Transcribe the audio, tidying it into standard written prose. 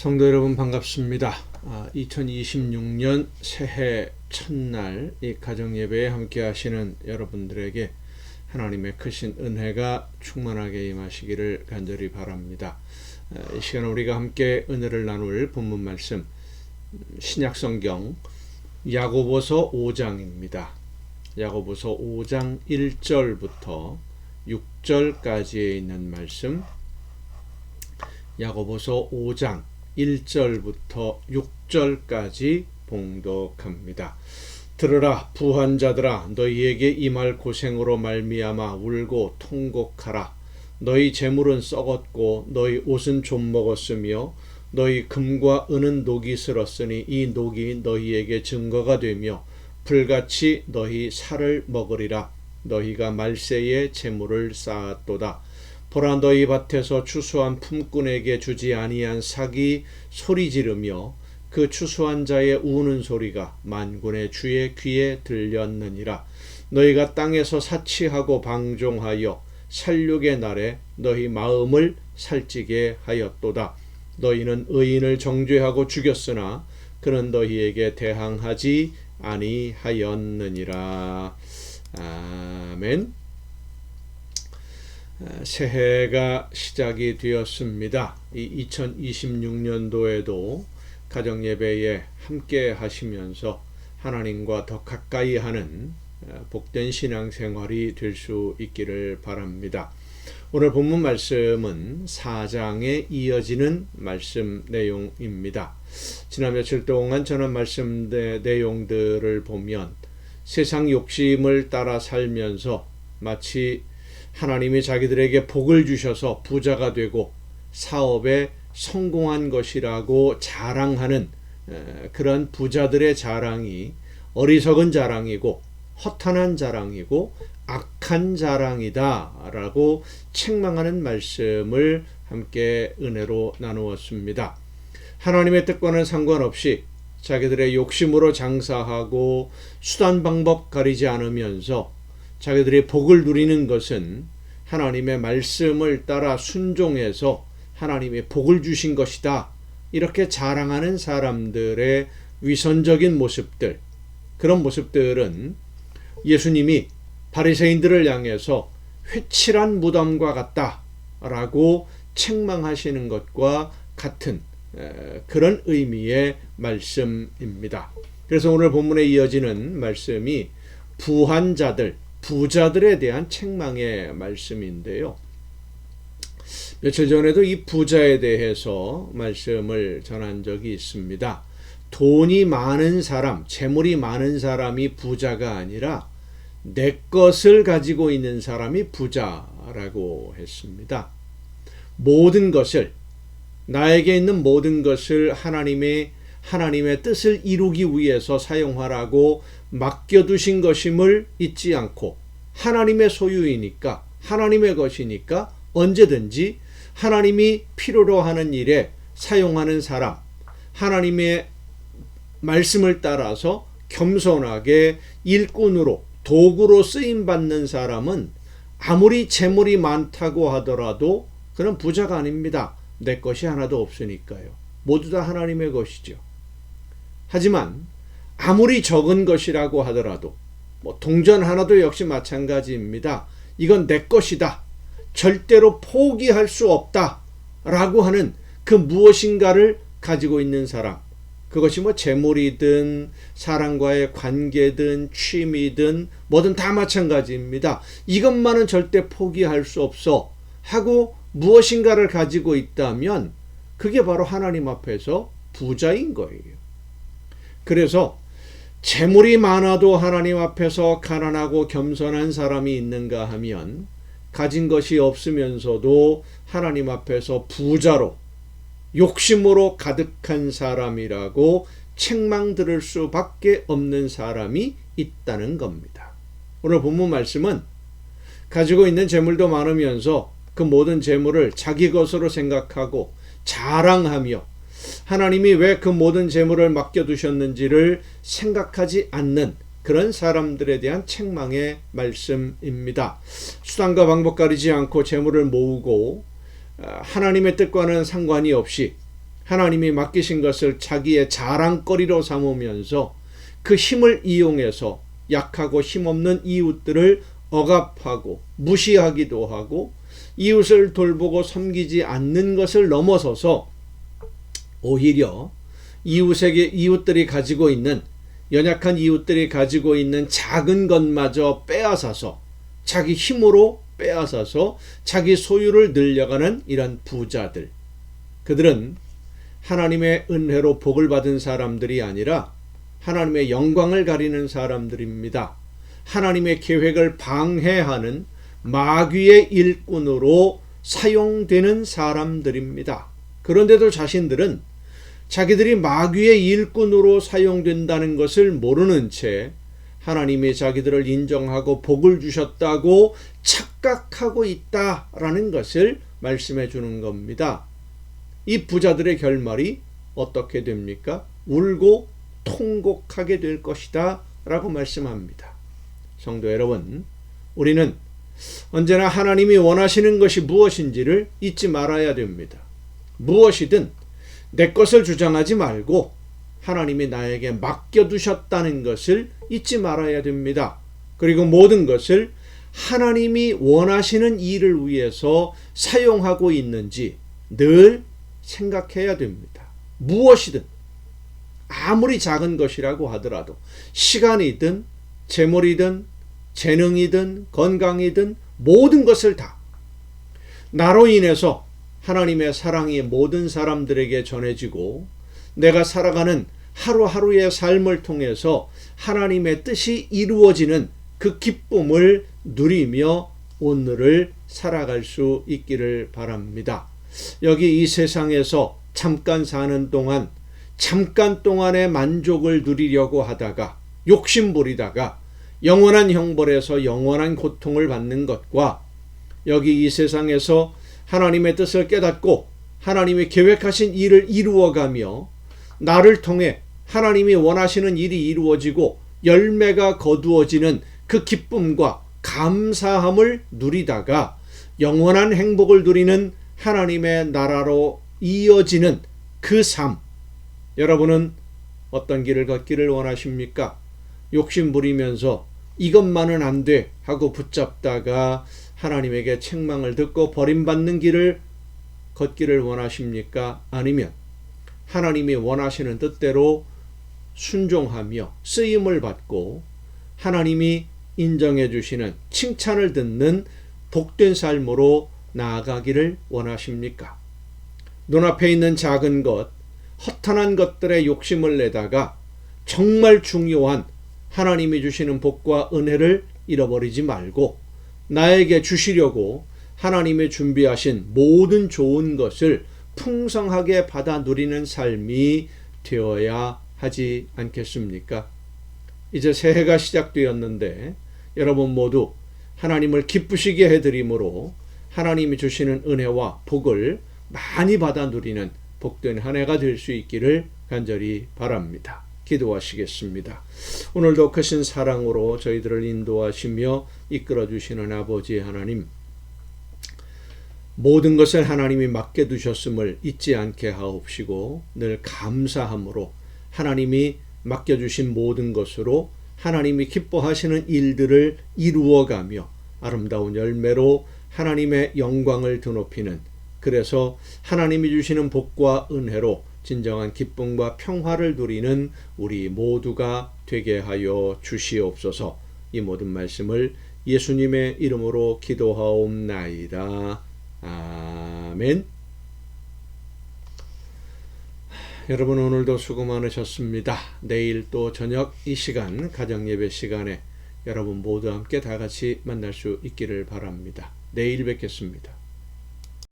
성도 여러분 반갑습니다. 2026년 새해 첫날 이 가정예배에 함께 하시는 여러분들에게 하나님의 크신 은혜가 충만하게 임하시기를 간절히 바랍니다. 이 시간 우리가 함께 은혜를 나눌 본문 말씀 신약성경 야고보서 5장입니다. 야고보서 5장 1절부터 6절까지에 있는 말씀, 야고보서 5장 1절부터 6절까지 봉독합니다. 들으라 부한 자들아, 너희에게 임할 고생으로 말미암아 울고 통곡하라. 너희 재물은 썩었고 너희 옷은 좀 먹었으며 너희 금과 은은 녹이 슬었으니 이 녹이 너희에게 증거가 되며 불같이 너희 살을 먹으리라. 너희가 말세에 재물을 쌓았도다. 보라, 너희 밭에서 추수한 품꾼에게 주지 아니한 삭이 소리 지르며 그 추수한 자의 우는 소리가 만군의 주의 귀에 들렸느니라. 너희가 땅에서 사치하고 방종하여 살육의 날에 너희 마음을 살찌게 하였도다. 너희는 의인을 정죄하고 죽였으나 그는 너희에게 대항하지 아니하였느니라. 아멘. 새해가 시작이 되었습니다. 이 2026년도에도 가정예배에 함께 하시면서 하나님과 더 가까이 하는 복된 신앙생활이 될 수 있기를 바랍니다. 오늘 본문 말씀은 4장에 이어지는 말씀 내용입니다. 지난 며칠 동안 전한 말씀 내용들을 보면 세상 욕심을 따라 살면서 마치 하나님이 자기들에게 복을 주셔서 부자가 되고 사업에 성공한 것이라고 자랑하는 그런 부자들의 자랑이 어리석은 자랑이고 허탄한 자랑이고 악한 자랑이다 라고 책망하는 말씀을 함께 은혜로 나누었습니다. 하나님의 뜻과는 상관없이 자기들의 욕심으로 장사하고 수단 방법 가리지 않으면서 자기들이 복을 누리는 것은 하나님의 말씀을 따라 순종해서 하나님의 복을 주신 것이다. 이렇게 자랑하는 사람들의 위선적인 모습들, 그런 모습들은 예수님이 바리새인들을 향해서 회칠한 무덤과 같다라고 책망하시는 것과 같은 그런 의미의 말씀입니다. 그래서 오늘 본문에 이어지는 말씀이 부한 자들, 부자들에 대한 책망의 말씀인데요. 며칠 전에도 이 부자에 대해서 말씀을 전한 적이 있습니다. 돈이 많은 사람, 재물이 많은 사람이 부자가 아니라 내 것을 가지고 있는 사람이 부자라고 했습니다. 모든 것을, 나에게 있는 모든 것을 하나님의 뜻을 이루기 위해서 사용하라고 맡겨두신 것임을 잊지 않고 하나님의 소유이니까, 하나님의 것이니까 언제든지 하나님이 필요로 하는 일에 사용하는 사람, 하나님의 말씀을 따라서 겸손하게 일꾼으로 도구로 쓰임받는 사람은 아무리 재물이 많다고 하더라도 그는 부자가 아닙니다. 내 것이 하나도 없으니까요. 모두 다 하나님의 것이죠. 하지만 아무리 적은 것이라고 하더라도 동전 하나도 역시 마찬가지입니다. 이건 내 것이다. 절대로 포기할 수 없다. 라고 하는 그 무엇인가를 가지고 있는 사람. 그것이 재물이든 사람과의 관계든 취미든 뭐든 다 마찬가지입니다. 이것만은 절대 포기할 수 없어 하고 무엇인가를 가지고 있다면 그게 바로 하나님 앞에서 부자인 거예요. 그래서 재물이 많아도 하나님 앞에서 가난하고 겸손한 사람이 있는가 하면 가진 것이 없으면서도 하나님 앞에서 부자로 욕심으로 가득한 사람이라고 책망 들을 수밖에 없는 사람이 있다는 겁니다. 오늘 본문 말씀은 가지고 있는 재물도 많으면서 그 모든 재물을 자기 것으로 생각하고 자랑하며 하나님이 왜 그 모든 재물을 맡겨두셨는지를 생각하지 않는 그런 사람들에 대한 책망의 말씀입니다. 수단과 방법 가리지 않고 재물을 모으고 하나님의 뜻과는 상관이 없이 하나님이 맡기신 것을 자기의 자랑거리로 삼으면서 그 힘을 이용해서 약하고 힘없는 이웃들을 억압하고 무시하기도 하고 이웃을 돌보고 섬기지 않는 것을 넘어서서 오히려 이웃들이 가지고 있는, 연약한 이웃들이 가지고 있는 작은 것마저 빼앗아서 자기 힘으로 빼앗아서 자기 소유를 늘려가는 이런 부자들, 그들은 하나님의 은혜로 복을 받은 사람들이 아니라 하나님의 영광을 가리는 사람들입니다. 하나님의 계획을 방해하는 마귀의 일꾼으로 사용되는 사람들입니다. 그런데도 자신들은 자기들이 마귀의 일꾼으로 사용된다는 것을 모르는 채 하나님이 자기들을 인정하고 복을 주셨다고 착각하고 있다라는 것을 말씀해 주는 겁니다. 이 부자들의 결말이 어떻게 됩니까? 울고 통곡하게 될 것이다 라고 말씀합니다. 성도 여러분, 우리는 언제나 하나님이 원하시는 것이 무엇인지를 잊지 말아야 됩니다. 무엇이든 내 것을 주장하지 말고 하나님이 나에게 맡겨두셨다는 것을 잊지 말아야 됩니다. 그리고 모든 것을 하나님이 원하시는 일을 위해서 사용하고 있는지 늘 생각해야 됩니다. 무엇이든 아무리 작은 것이라고 하더라도 시간이든 재물이든 재능이든 건강이든 모든 것을 다 나로 인해서 하나님의 사랑이 모든 사람들에게 전해지고 내가 살아가는 하루하루의 삶을 통해서 하나님의 뜻이 이루어지는 그 기쁨을 누리며 오늘을 살아갈 수 있기를 바랍니다. 여기 이 세상에서 잠깐 사는 동안 잠깐 동안의 만족을 누리려고 하다가 욕심부리다가 영원한 형벌에서 영원한 고통을 받는 것과 여기 이 세상에서 하나님의 뜻을 깨닫고 하나님이 계획하신 일을 이루어가며 나를 통해 하나님이 원하시는 일이 이루어지고 열매가 거두어지는 그 기쁨과 감사함을 누리다가 영원한 행복을 누리는 하나님의 나라로 이어지는 그 삶, 여러분은 어떤 길을 걷기를 원하십니까? 욕심 부리면서 이것만은 안 돼 하고 붙잡다가 하나님에게 책망을 듣고 버림받는 길을 걷기를 원하십니까? 아니면 하나님이 원하시는 뜻대로 순종하며 쓰임을 받고 하나님이 인정해 주시는 칭찬을 듣는 복된 삶으로 나아가기를 원하십니까? 눈앞에 있는 작은 것, 허탄한 것들에 욕심을 내다가 정말 중요한 하나님이 주시는 복과 은혜를 잃어버리지 말고 나에게 주시려고 하나님이 준비하신 모든 좋은 것을 풍성하게 받아 누리는 삶이 되어야 하지 않겠습니까? 이제 새해가 시작되었는데 여러분 모두 하나님을 기쁘시게 해드림으로 하나님이 주시는 은혜와 복을 많이 받아 누리는 복된 한 해가 될 수 있기를 간절히 바랍니다. 기도하시겠습니다. 오늘도 크신 사랑으로 저희들을 인도하시며 이끌어 주시는 아버지 하나님, 모든 것을 하나님이 맡겨두셨음을 잊지 않게 하옵시고 늘 감사함으로 하나님이 맡겨주신 모든 것으로 하나님이 기뻐하시는 일들을 이루어가며 아름다운 열매로 하나님의 영광을 드높이는, 그래서 하나님이 주시는 복과 은혜로 진정한 기쁨과 평화를 누리는 우리 모두가 되게 하여 주시옵소서. 이 모든 말씀을 예수님의 이름으로 기도하옵나이다. 아멘. 여러분 오늘도 수고 많으셨습니다. 내일 또 저녁 이 시간 가정예배 시간에 여러분 모두 함께 다 같이 만날 수 있기를 바랍니다. 내일 뵙겠습니다.